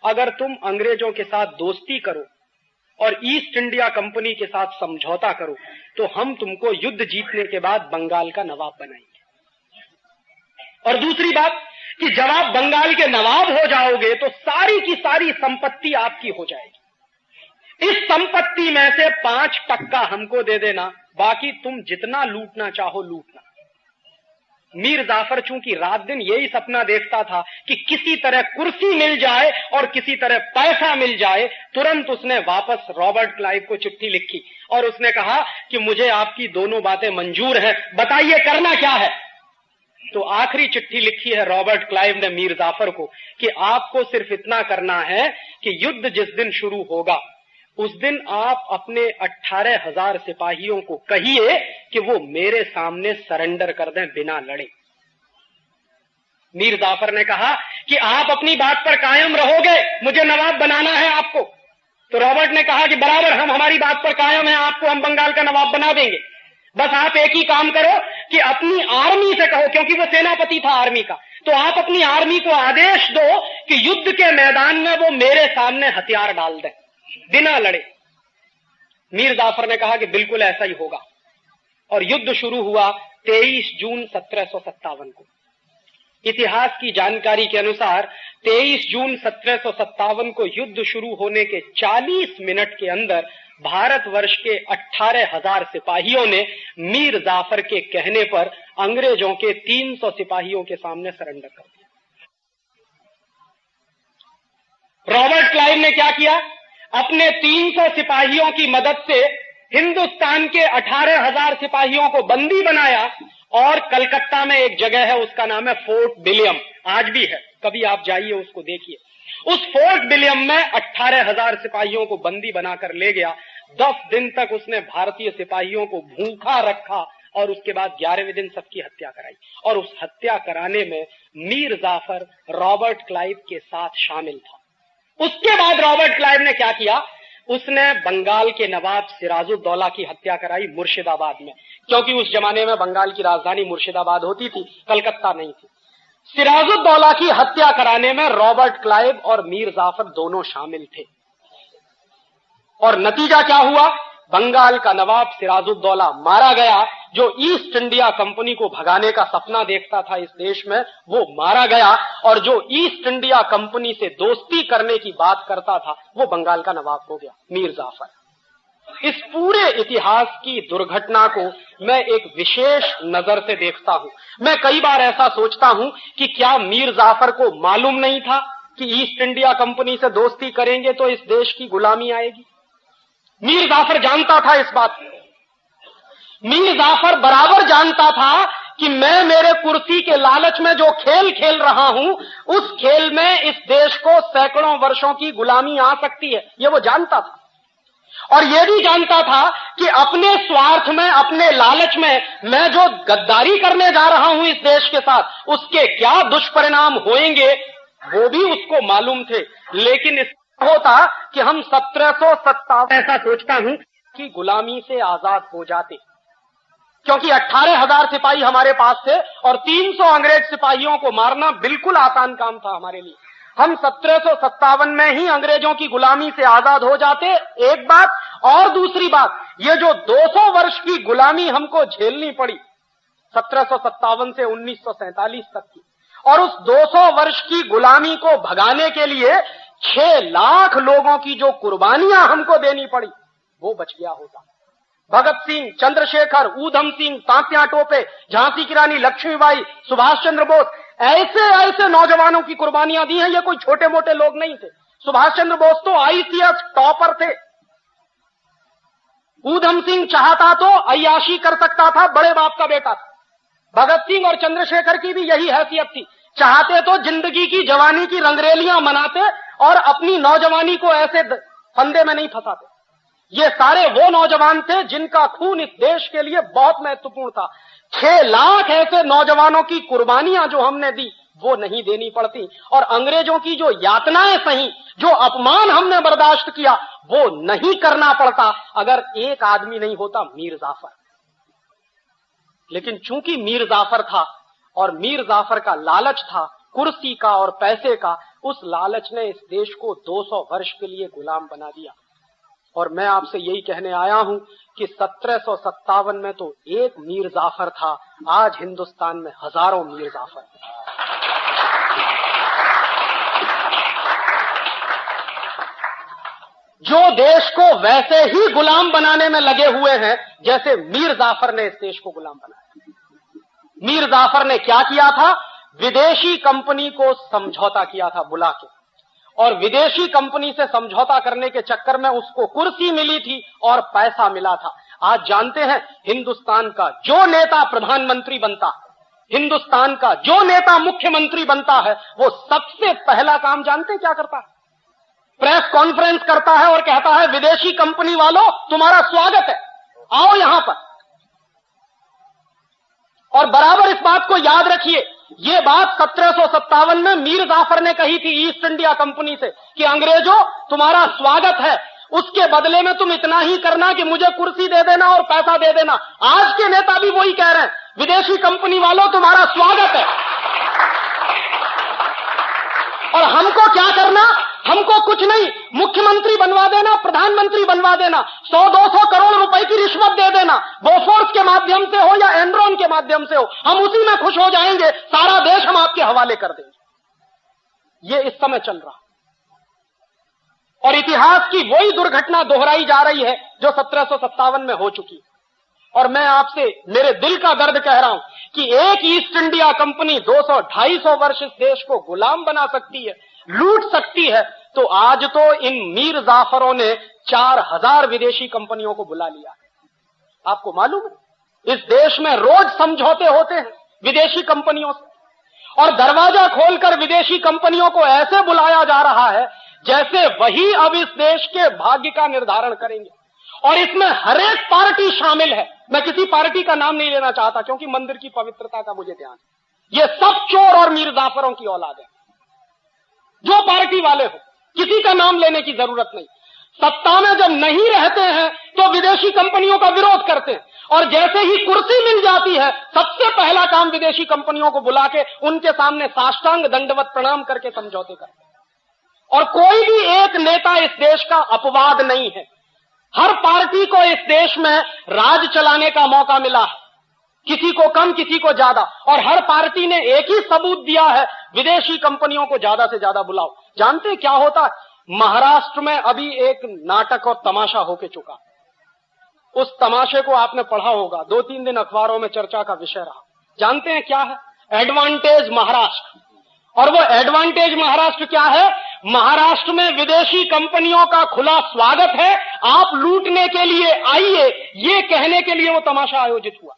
अगर तुम अंग्रेजों के साथ दोस्ती करो और ईस्ट इंडिया कंपनी के साथ समझौता करो तो हम तुमको युद्ध जीतने के बाद बंगाल का नवाब बनाएंगे। और दूसरी बात कि जब आप बंगाल के नवाब हो जाओगे तो सारी की सारी संपत्ति आपकी हो जाएगी। इस संपत्ति में से 5% हमको दे देना, बाकी तुम जितना लूटना चाहो लूटना। मीर जाफर चूंकि रात दिन यही सपना देखता था कि किसी तरह कुर्सी मिल जाए और किसी तरह पैसा मिल जाए, तुरंत उसने वापस रॉबर्ट क्लाइव को चिट्ठी लिखी और उसने कहा कि मुझे आपकी दोनों बातें मंजूर हैं, बताइए करना क्या है। तो आखिरी चिट्ठी लिखी है रॉबर्ट क्लाइव ने मीर जाफर को कि आपको सिर्फ इतना करना है कि युद्ध जिस दिन शुरू होगा उस दिन आप अपने 18,000 सिपाहियों को कहिए कि वो मेरे सामने सरेंडर कर दें बिना लड़े। मीर जाफर ने कहा कि आप अपनी बात पर कायम रहोगे, मुझे नवाब बनाना है आपको। तो रॉबर्ट ने कहा कि बराबर, हम हमारी बात पर कायम हैं, आपको हम बंगाल का नवाब बना देंगे। बस आप एक ही काम करो कि अपनी आर्मी से कहो, क्योंकि वो सेनापति था आर्मी का, तो आप अपनी आर्मी को आदेश दो कि युद्ध के मैदान में वो मेरे सामने हथियार डाल दें बिना लड़े। मीर जाफर ने कहा कि बिल्कुल ऐसा ही होगा। और युद्ध शुरू हुआ 23 जून 1757 को। इतिहास की जानकारी के अनुसार 23 जून 1757 को युद्ध शुरू होने के 40 मिनट के अंदर भारतवर्ष के 18,000 सिपाहियों ने मीर जाफर के कहने पर अंग्रेजों के 300 सिपाहियों के सामने सरेंडर कर दिया। रॉबर्ट क्लाइव ने क्या किया? अपने 300 सिपाहियों की मदद से हिंदुस्तान के 18,000 सिपाहियों को बंदी बनाया और कलकत्ता में एक जगह है, उसका नाम है फोर्ट विलियम, आज भी है, कभी आप जाइए उसको देखिए। उस फोर्ट विलियम में 18,000 सिपाहियों को बंदी बनाकर ले गया। 10 दिन तक उसने भारतीय सिपाहियों को भूखा रखा और उसके बाद 11वें दिन सबकी हत्या कराई। और उस हत्या कराने में मीर जाफर रॉबर्ट क्लाइव के साथ शामिल था। उसके बाद रॉबर्ट क्लाइव ने क्या किया? उसने बंगाल के नवाब सिराजुद्दौला की हत्या कराई मुर्शिदाबाद में, क्योंकि उस जमाने में बंगाल की राजधानी मुर्शिदाबाद होती थी, कलकत्ता नहीं थी। सिराजुद्दौला की हत्या कराने में रॉबर्ट क्लाइव और मीर जाफर दोनों शामिल थे। और नतीजा क्या हुआ? बंगाल का नवाब सिराजुद्दौला मारा गया। जो ईस्ट इंडिया कंपनी को भगाने का सपना देखता था इस देश में, वो मारा गया। और जो ईस्ट इंडिया कंपनी से दोस्ती करने की बात करता था, वो बंगाल का नवाब हो गया, मीर जाफर। इस पूरे इतिहास की दुर्घटना को मैं एक विशेष नजर से देखता हूं। मैं कई बार ऐसा सोचता हूं कि क्या मीर जाफर को मालूम नहीं था कि ईस्ट इंडिया कंपनी से दोस्ती करेंगे तो इस देश की गुलामी आएगी? मीर जाफर जानता था इस बात को। मीर जाफर बराबर जानता था कि मैं मेरे कुर्सी के लालच में जो खेल खेल रहा हूं, उस खेल में इस देश को सैकड़ों वर्षों की गुलामी आ सकती है, ये वो जानता था। और यह भी जानता था कि अपने स्वार्थ में, अपने लालच में मैं जो गद्दारी करने जा रहा हूं इस देश के साथ, उसके क्या दुष्परिणाम होंगे वो भी उसको मालूम थे। लेकिन इस होता कि हम 1757 ऐसा सोचता हूं कि गुलामी से आजाद हो जाते, क्योंकि 18,000 सिपाही हमारे पास थे और 300 अंग्रेज सिपाहियों को मारना बिल्कुल आसान काम था हमारे लिए। हम 1757 में ही अंग्रेजों की गुलामी से आजाद हो जाते, एक बात। और दूसरी बात, ये जो 200 वर्ष की गुलामी हमको झेलनी पड़ी 1757 से 1947 तक की, और उस 200 वर्ष की गुलामी को भगाने के लिए 6 लाख लोगों की जो कुर्बानियां हमको देनी पड़ी, वो बच गया होता। भगत सिंह, चंद्रशेखर, ऊधम सिंह, तात्या टोपे, झांसी की रानी लक्ष्मीबाई, सुभाष चंद्र बोस, ऐसे ऐसे नौजवानों की कुर्बानियां दी हैं। ये कोई छोटे मोटे लोग नहीं थे। सुभाष चंद्र बोस तो आईसीएस टॉपर थे। ऊधम सिंह चाहता तो अय्याशी कर सकता था, बड़े बाप का बेटा था। भगत सिंह और चंद्रशेखर की भी यही हैसियत थी, चाहते तो जिंदगी की, जवानी की रंगरेलियां मनाते और अपनी नौजवानी को ऐसे फंदे में नहीं फंसाते। ये सारे वो नौजवान थे जिनका खून इस देश के लिए बहुत महत्वपूर्ण था। 6 लाख ऐसे नौजवानों की कुर्बानियां जो हमने दी, वो नहीं देनी पड़ती। और अंग्रेजों की जो यातनाएं सही, जो अपमान हमने बर्दाश्त किया, वो नहीं करना पड़ता अगर एक आदमी नहीं होता, मीर जाफर। लेकिन चूंकि मीर जाफर था और मीर जाफर का लालच था कुर्सी का और पैसे का, उस लालच ने इस देश को 200 वर्ष के लिए गुलाम बना दिया। और मैं आपसे यही कहने आया हूं कि 1757 में तो एक मीर जाफर था, आज हिंदुस्तान में हजारों मीर जाफर हैं। जो देश को वैसे ही गुलाम बनाने में लगे हुए हैं जैसे मीर जाफर ने इस देश को गुलाम बनाया। मीर जाफर ने क्या किया था? विदेशी कंपनी को समझौता किया था बुला के, और विदेशी कंपनी से समझौता करने के चक्कर में उसको कुर्सी मिली थी और पैसा मिला था। आज जानते हैं हिंदुस्तान का जो नेता प्रधानमंत्री बनता है, हिंदुस्तान का जो नेता मुख्यमंत्री बनता है, वो सबसे पहला काम जानते हैं क्या करता है? प्रेस कॉन्फ्रेंस करता है और कहता है विदेशी कंपनी वालों तुम्हारा स्वागत है, आओ यहां पर। और बराबर इस बात को याद रखिए, ये बात 1757 में मीर जाफर ने कही थी ईस्ट इंडिया कंपनी से कि अंग्रेजों तुम्हारा स्वागत है, उसके बदले में तुम इतना ही करना कि मुझे कुर्सी दे देना और पैसा दे देना। आज के नेता भी वही कह रहे हैं, विदेशी कंपनी वालों तुम्हारा स्वागत है। और हमको क्या करना? हमको कुछ नहीं, मुख्यमंत्री बनवा देना, प्रधानमंत्री बनवा देना, 100-200 करोड़ रुपए की रिश्वत दे देना, बोफोर्स के माध्यम से हो या एनरॉन के माध्यम से हो, हम उसी में खुश हो जाएंगे, सारा देश हम आपके हवाले कर देंगे। ये इस समय चल रहा, और इतिहास की वही दुर्घटना दोहराई जा रही है जो 1757 में हो चुकी। और मैं आपसे मेरे दिल का दर्द कह रहा हूं कि एक ईस्ट इंडिया कंपनी 200-250 वर्ष इस देश को गुलाम बना सकती है, लूट सकती है, तो आज तो इन मीर जाफरों ने 4000 विदेशी कंपनियों को बुला लिया। आपको मालूम है, इस देश में रोज समझौते होते हैं विदेशी कंपनियों से, और दरवाजा खोलकर विदेशी कंपनियों को ऐसे बुलाया जा रहा है जैसे वही अब इस देश के भाग्य का निर्धारण करेंगे। और इसमें हर एक पार्टी शामिल है। मैं किसी पार्टी का नाम नहीं लेना चाहता क्योंकि मंदिर की पवित्रता का मुझे ध्यान है। ये सब चोर और मीर जाफरों की औलाद है, जो पार्टी वाले हो, किसी का नाम लेने की जरूरत नहीं। सत्ता में जब नहीं रहते हैं तो विदेशी कंपनियों का विरोध करते हैं, और जैसे ही कुर्सी मिल जाती है सबसे पहला काम विदेशी कंपनियों को बुला के उनके सामने साष्टांग दंडवत प्रणाम करके समझौते करते हैं। और कोई भी एक नेता इस देश का अपवाद नहीं है। हर पार्टी को इस देश में राज चलाने का मौका मिला है, किसी को कम किसी को ज्यादा, और हर पार्टी ने एक ही सबूत दिया है, विदेशी कंपनियों को ज्यादा से ज्यादा बुलाओ। जानते क्या होता है? महाराष्ट्र में अभी एक नाटक और तमाशा होके चुका, उस तमाशे को आपने पढ़ा होगा, 2-3 दिन अखबारों में चर्चा का विषय रहा। जानते हैं क्या है? एडवांटेज महाराष्ट्र। और वो एडवांटेज महाराष्ट्र क्या है? महाराष्ट्र में विदेशी कंपनियों का खुला स्वागत है, आप लूटने के लिए आइए, ये कहने के लिए वो तमाशा आयोजित हुआ।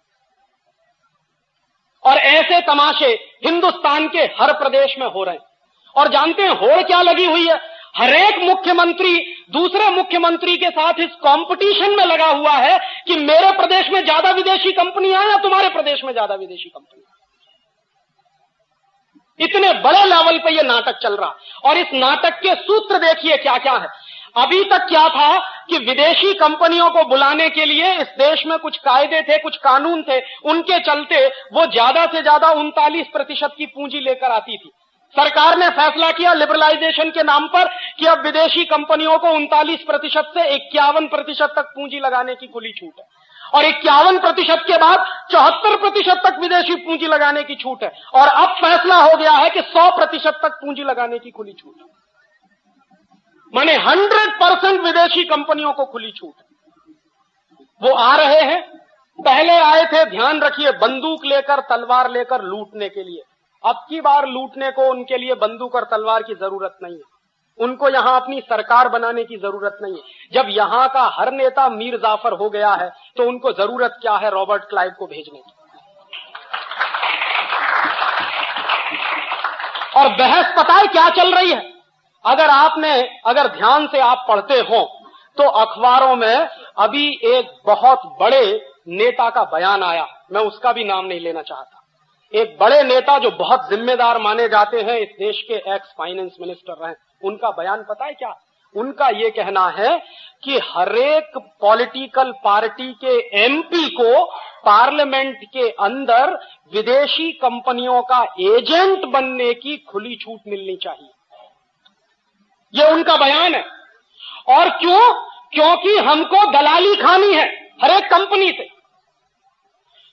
और ऐसे तमाशे हिंदुस्तान के हर प्रदेश में हो रहे हैं। और जानते हैं होड़ क्या लगी हुई है? हर एक मुख्यमंत्री दूसरे मुख्यमंत्री के साथ इस कंपटीशन में लगा हुआ है कि मेरे प्रदेश में ज्यादा विदेशी कंपनी आए या तुम्हारे प्रदेश में ज्यादा विदेशी कंपनी। इतने बड़े लेवल पे ये नाटक चल रहा, और इस नाटक के सूत्र देखिए क्या क्या है। अभी तक क्या था कि विदेशी कंपनियों को बुलाने के लिए इस देश में कुछ कायदे थे, कुछ कानून थे, उनके चलते वो ज्यादा से ज्यादा 39% की पूंजी लेकर आती थी। सरकार ने फैसला किया लिबरलाइजेशन के नाम पर कि अब विदेशी कंपनियों को 39% से 51% तक पूंजी लगाने की खुली छूट है, और 51% के बाद 74% तक विदेशी पूंजी लगाने की छूट है, और अब फैसला हो गया है कि 100% तक पूंजी लगाने की खुली छूट है। माने 100% विदेशी कंपनियों को खुली छूट है। वो आ रहे हैं, पहले आए थे, ध्यान रखिए, बंदूक लेकर तलवार लेकर लूटने के लिए। अब की बार लूटने को उनके लिए बंदूक और तलवार की जरूरत नहीं है, उनको यहां अपनी सरकार बनाने की जरूरत नहीं है। जब यहां का हर नेता मीर जाफर हो गया है तो उनको जरूरत क्या है रॉबर्ट क्लाइव को भेजने की। और बहस पता है क्या चल रही है? अगर ध्यान से आप पढ़ते हो तो अखबारों में अभी एक बहुत बड़े नेता का बयान आया, मैं उसका भी नाम नहीं लेना चाहता। एक बड़े नेता जो बहुत जिम्मेदार माने जाते हैं, इस देश के एक्स फाइनेंस मिनिस्टर रहे, उनका बयान पता है क्या? उनका ये कहना है कि हर एक पॉलिटिकल पार्टी के एमपी को पार्लियामेंट के अंदर विदेशी कंपनियों का एजेंट बनने की खुली छूट मिलनी चाहिए। ये उनका बयान है। और क्यों? क्योंकि हमको दलाली खानी है हर एक कंपनी से।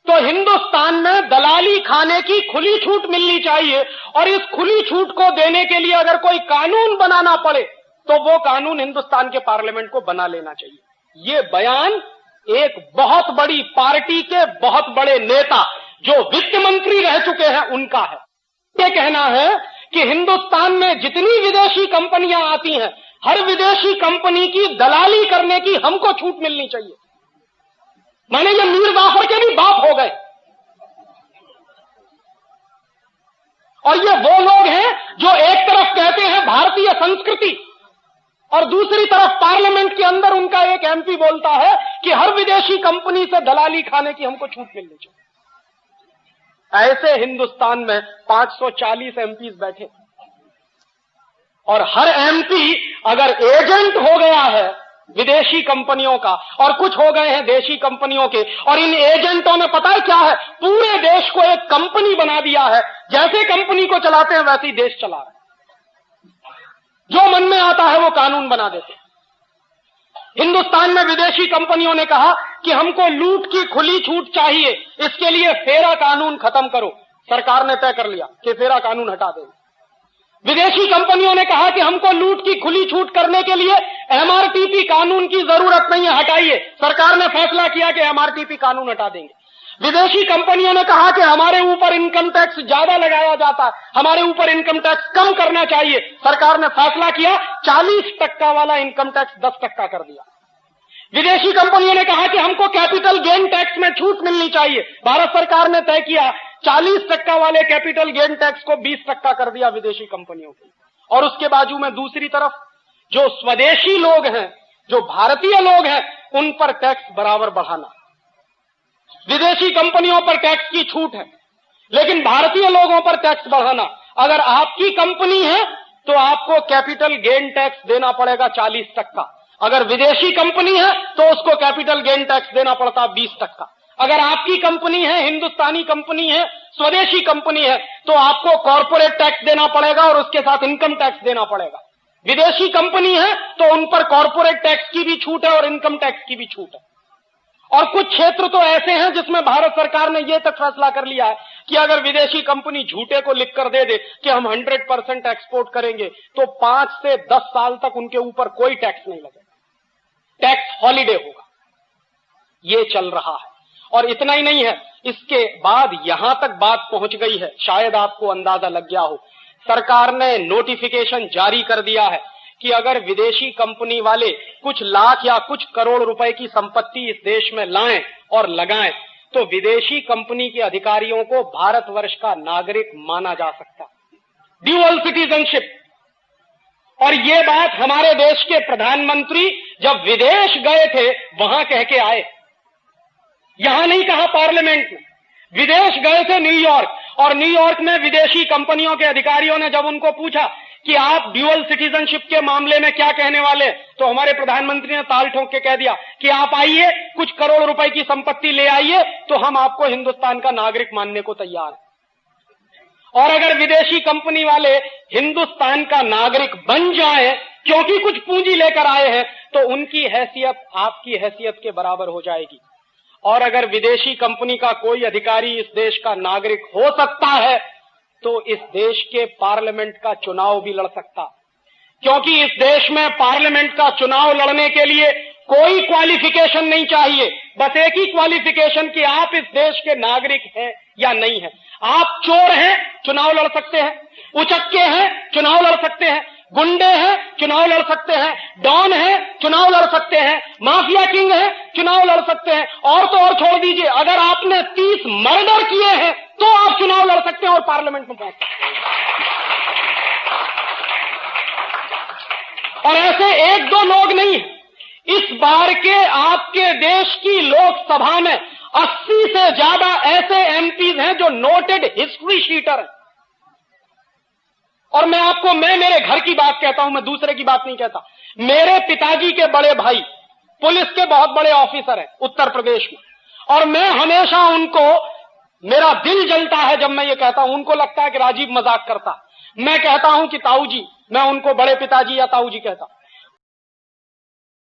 तो हिंदुस्तान में दलाली खाने की खुली छूट मिलनी चाहिए, और इस खुली छूट को देने के लिए अगर कोई कानून बनाना पड़े तो वो कानून हिंदुस्तान के पार्लियामेंट को बना लेना चाहिए। ये बयान एक बहुत बड़ी पार्टी के बहुत बड़े नेता जो वित्त मंत्री रह चुके हैं उनका है। ये कहना है कि हिंदुस्तान में जितनी विदेशी कंपनियां आती हैं, हर विदेशी कंपनी की दलाली करने की हमको छूट मिलनी चाहिए। माने ये मीर जाफर के भी बाप हो गए। और ये वो लोग हैं जो एक तरफ कहते हैं भारतीय संस्कृति, और दूसरी तरफ पार्लियामेंट के अंदर उनका एक एमपी बोलता है कि हर विदेशी कंपनी से दलाली खाने की हमको छूट मिलनी चाहिए। ऐसे हिंदुस्तान में 540 एमपीज बैठे, और हर एमपी अगर एजेंट हो गया है विदेशी कंपनियों का, और कुछ हो गए हैं देशी कंपनियों के, और इन एजेंटों ने पता है क्या है, पूरे देश को एक कंपनी बना दिया है। जैसे कंपनी को चलाते हैं वैसे ही देश चला रहे हैं। जो मन में आता है वो कानून बना देते हैं। हिंदुस्तान में विदेशी कंपनियों ने कहा कि हमको लूट की खुली छूट चाहिए, इसके लिए फेरा कानून खत्म करो। सरकार ने तय कर लिया कि फेरा कानून हटा देंगे। विदेशी कंपनियों ने कहा कि हमको लूट की खुली छूट करने के लिए एमआरटीपी कानून की जरूरत नहीं है, हटाइए। सरकार ने फैसला किया कि एमआरटीपी कानून हटा देंगे। विदेशी कंपनियों ने कहा कि हमारे ऊपर इनकम टैक्स ज्यादा लगाया जाता है, हमारे ऊपर इनकम टैक्स कम करना चाहिए। सरकार ने फैसला किया 40% वाला इनकम टैक्स 10% कर दिया। विदेशी कंपनियों ने कहा कि हमको कैपिटल गेन टैक्स में छूट मिलनी चाहिए। भारत सरकार ने तय किया 40% वाले कैपिटल गेन टैक्स को 20% कर दिया विदेशी कंपनियों के। और उसके बाजू में दूसरी तरफ जो स्वदेशी लोग हैं, जो भारतीय लोग हैं, उन पर टैक्स बराबर बढ़ाना। विदेशी कंपनियों पर टैक्स की छूट है, लेकिन भारतीय लोगों पर टैक्स बढ़ाना। अगर आपकी कंपनी है तो आपको कैपिटल गेन टैक्स देना पड़ेगा 40%। अगर विदेशी कंपनी है तो उसको कैपिटल गेन टैक्स देना पड़ता 20%। अगर आपकी कंपनी है, हिंदुस्तानी कंपनी है, स्वदेशी कंपनी है, तो आपको कॉर्पोरेट टैक्स देना पड़ेगा और उसके साथ इनकम टैक्स देना पड़ेगा। विदेशी कंपनी है तो उन पर कॉर्पोरेट टैक्स की भी छूट है और इनकम टैक्स की भी छूट है। और कुछ क्षेत्र तो ऐसे हैं जिसमें भारत सरकार ने यह तक फैसला कर लिया है कि अगर विदेशी कंपनी झूठे को लिखकर दे दे कि हम 100% एक्सपोर्ट करेंगे, तो 5 से 10 साल तक उनके ऊपर कोई टैक्स नहीं लगेगा, टैक्स हॉलिडे होगा। ये चल रहा है। और इतना ही नहीं है, इसके बाद यहां तक बात पहुंच गई है, शायद आपको अंदाजा लग गया हो, सरकार ने नोटिफिकेशन जारी कर दिया है कि अगर विदेशी कंपनी वाले कुछ लाख या कुछ करोड़ रुपए की संपत्ति इस देश में लाएं और लगाएं, तो विदेशी कंपनी के अधिकारियों को भारतवर्ष का नागरिक माना जा सकता, ड्यूअल सिटीजनशिप। और ये बात हमारे देश के प्रधानमंत्री जब विदेश गए थे वहां कह के आए, यहां नहीं कहा पार्लियामेंट में। विदेश गए थे न्यूयॉर्क, और न्यूयॉर्क में विदेशी कंपनियों के अधिकारियों ने जब उनको पूछा कि आप ड्यूअल सिटीजनशिप के मामले में क्या कहने वाले, तो हमारे प्रधानमंत्री ने ताल ठोक के कह दिया कि आप आइए, कुछ करोड़ रुपए की संपत्ति ले आइए, तो हम आपको हिंदुस्तान का नागरिक मानने को तैयार हैं। और अगर विदेशी कंपनी वाले हिंदुस्तान का नागरिक बन जाए क्योंकि कुछ पूंजी लेकर आए हैं, तो उनकी हैसियत आपकी हैसियत के बराबर हो जाएगी। और अगर विदेशी कंपनी का कोई अधिकारी इस देश का नागरिक हो सकता है, तो इस देश के पार्लियामेंट का चुनाव भी लड़ सकता, क्योंकि इस देश में पार्लियामेंट का चुनाव लड़ने के लिए कोई क्वालिफिकेशन नहीं चाहिए, बस एक ही क्वालिफिकेशन कि आप इस देश के नागरिक हैं या नहीं हैं। आप चोर हैं, चुनाव लड़ सकते हैं, उचक्के हैं, चुनाव लड़ सकते हैं, गुंडे हैं, चुनाव लड़ सकते हैं, डॉन हैं, चुनाव लड़ सकते हैं, माफिया किंग हैं, चुनाव लड़ सकते हैं। और तो और छोड़ दीजिए, अगर आपने 30 मर्डर किए हैं तो आप चुनाव लड़ सकते हैं और पार्लियामेंट में पहुंच सकते हैं। और ऐसे 1-2 लोग नहीं, इस बार के आपके देश की लोकसभा में 80 से ज्यादा ऐसे एमपीज हैं जो नोटेड हिस्ट्री शीटर हैं। और मैं मेरे घर की बात कहता हूं, मैं दूसरे की बात नहीं कहता। मेरे पिताजी के बड़े भाई पुलिस के बहुत बड़े ऑफिसर हैं उत्तर प्रदेश में, और मैं हमेशा उनको, मेरा दिल जलता है जब मैं ये कहता हूं, उनको लगता है कि राजीव मजाक करता है। मैं कहता हूं कि ताऊ जी, मैं उनको बड़े पिताजी या ताऊ जी कहता हूं।